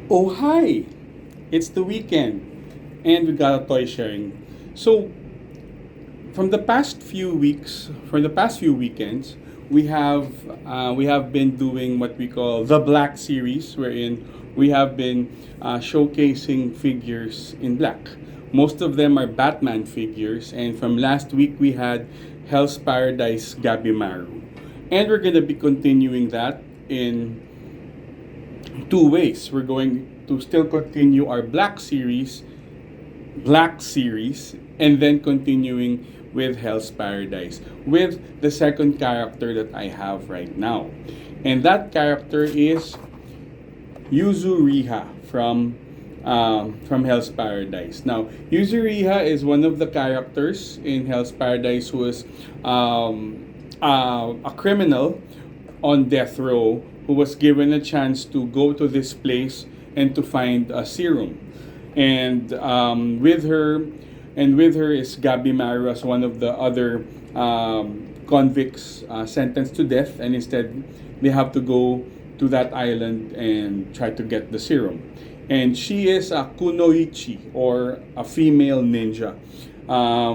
Oh, hi! It's the weekend, and we got a toy sharing. So, for the past few weekends, we have been doing what we call the Black Series, wherein we have been showcasing figures in black. Most of them are Batman figures, and from last week we had Hell's Paradise Gabimaru, and we're gonna be continuing that in two ways. We're going to still continue our Black series, and then continuing with Hell's Paradise with the second character that I have right now. And that character is Yuzuriha from Hell's Paradise. Now, Yuzuriha is one of the characters in Hell's Paradise who is a criminal on death row who was given a chance to go to this place and to find a serum. And with her is Gabi Maru as one of the other convicts sentenced to death, and instead they have to go to that island and try to get the serum. And she is a kunoichi, or a female ninja,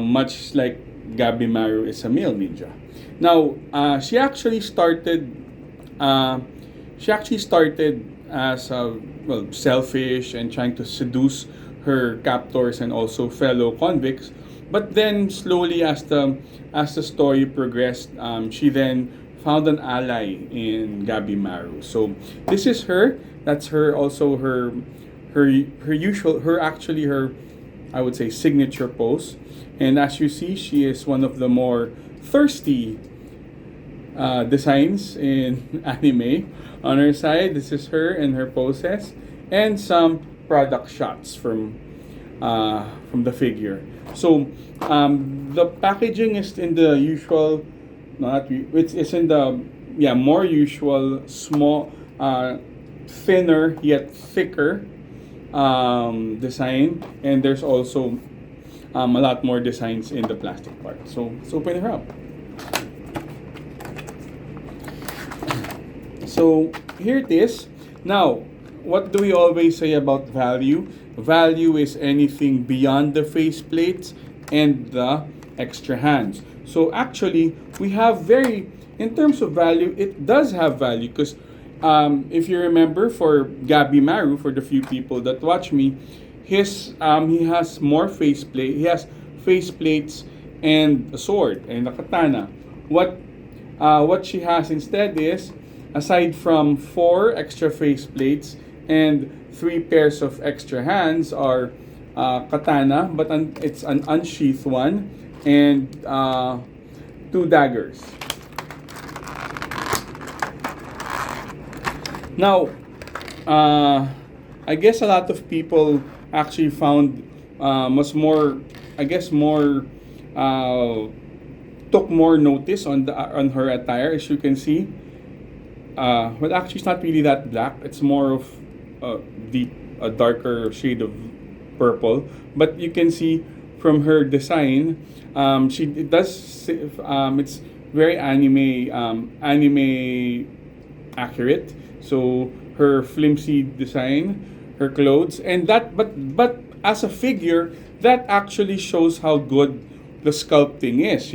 much like Gabi Maru is a male ninja. Now, uh, she actually started as selfish and trying to seduce her captors and also fellow convicts. But then slowly, as the story progressed, she then found an ally in Gabi Maru. So this is her. That's her. Also her usual her I would say signature pose. And as you see, she is one of the more thirsty designs in anime. On her side, this is her and her poses, and some product shots from the figure. So the packaging is in the usual, it's in the more usual small, thinner yet thicker design, and there's also a lot more designs in the plastic part. So let's open her up. So here it is. Now, what do we always say about value? Value is anything beyond the faceplates and the extra hands. So actually, we have in terms of value, it does have value because if you remember, for Gabi Maru, for the few people that watch me, he has more faceplate. He has faceplates and a sword and a katana. What she has instead is, aside from 4 extra faceplates and 3 pairs of extra hands, are katana, but it's an unsheathed one, and 2 daggers. Now, I guess a lot of people actually found was more, I guess more, took more notice on her attire, as you can see. Well, actually, it's not really that black. It's more of a darker shade of purple. But you can see from her design, it's very anime accurate. So her flimsy design, her clothes, and but as a figure, that actually shows how good the sculpting is.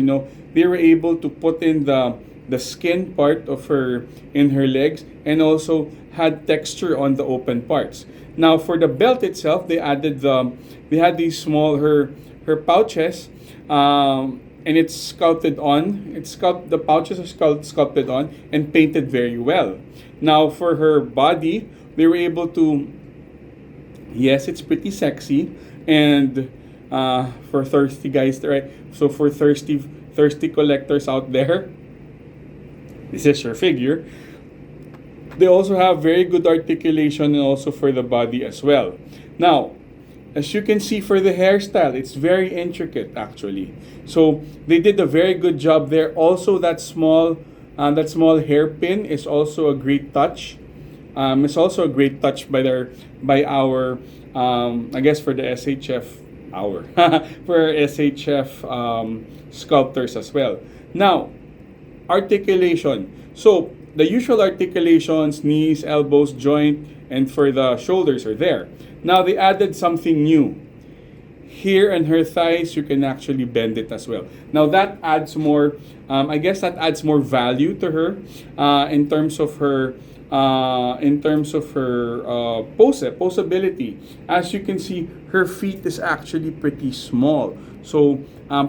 They were able to put in the skin part of her in her legs, and also had texture on the open parts. Now for the belt itself, they had these small her pouches, and it's sculpted on. The pouches are sculpted on and painted very well. Now for her body, they were able to. Yes, it's pretty sexy, and for thirsty guys, right? So for thirsty collectors out there, this is her figure. They also have very good articulation, and also for the body as well. Now, as you can see, for the hairstyle, it's very intricate actually. So they did a very good job there. Also, that small hairpin is also a great touch. It's also a great touch by our I guess for the SHF for SHF sculptors as well. Now, articulation. So the usual articulations: knees, elbows, joint, and for the shoulders are there. Now they added something new. Here on her thighs, you can actually bend it as well. Now that adds more, I guess that adds more value to her in terms of her posability. As you can see, her feet is actually pretty small. So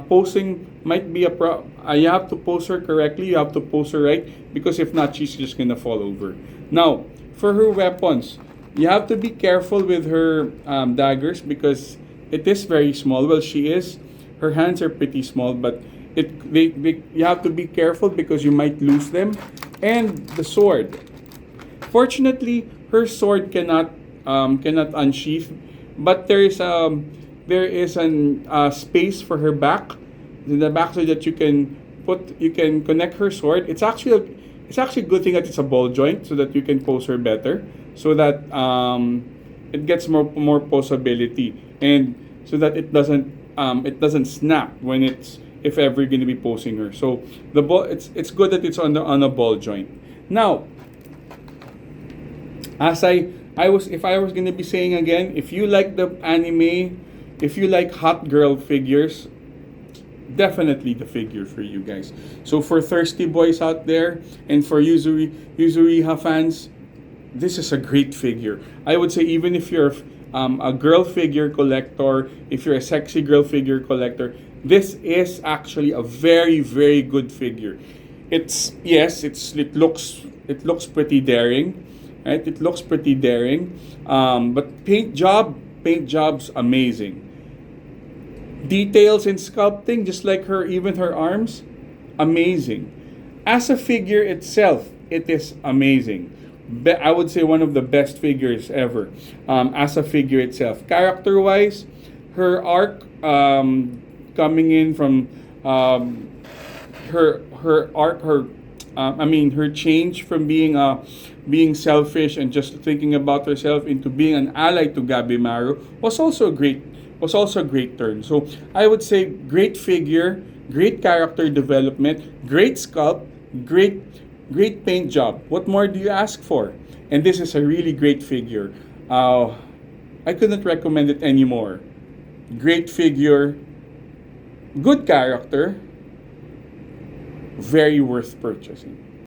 posing might be you have to pose her correctly. You have to pose her right, because if not, she's just gonna fall over. Now for her weapons, you have to be careful with her daggers, because it is very small. Well, she is. Her hands are pretty small, but you have to be careful because you might lose them. And the sword. Fortunately, her sword cannot unsheath, but there is an space for her back in the back, so that you can connect her sword. It's actually a good thing that it's a ball joint, so that you can pose her better, so that it gets more posability, and so that it doesn't snap when if ever you're going to be posing her. So the ball, it's good that it's on a ball joint. Now, if I was going to be saying again, if you like the anime, if you like hot girl figures, definitely the figure for you guys. So for thirsty boys out there, and for Yuzuriha fans, this is a great figure. I would say, even if you're a girl figure collector, if you're a sexy girl figure collector, this is actually a very, very good figure. It looks pretty daring, right? It looks pretty daring, but paint job's amazing. Details in sculpting, just like even her arms, amazing. As a figure itself, it is amazing. I would say one of the best figures ever. As a figure itself, character-wise, her arc coming in from her change from being selfish and just thinking about herself into being an ally to Gabimaru was also a great turn. So I would say great figure, great character development, great sculpt, great paint job. What more do you ask for? And this is a really great figure. I couldn't recommend it anymore. Great figure, good character, very worth purchasing.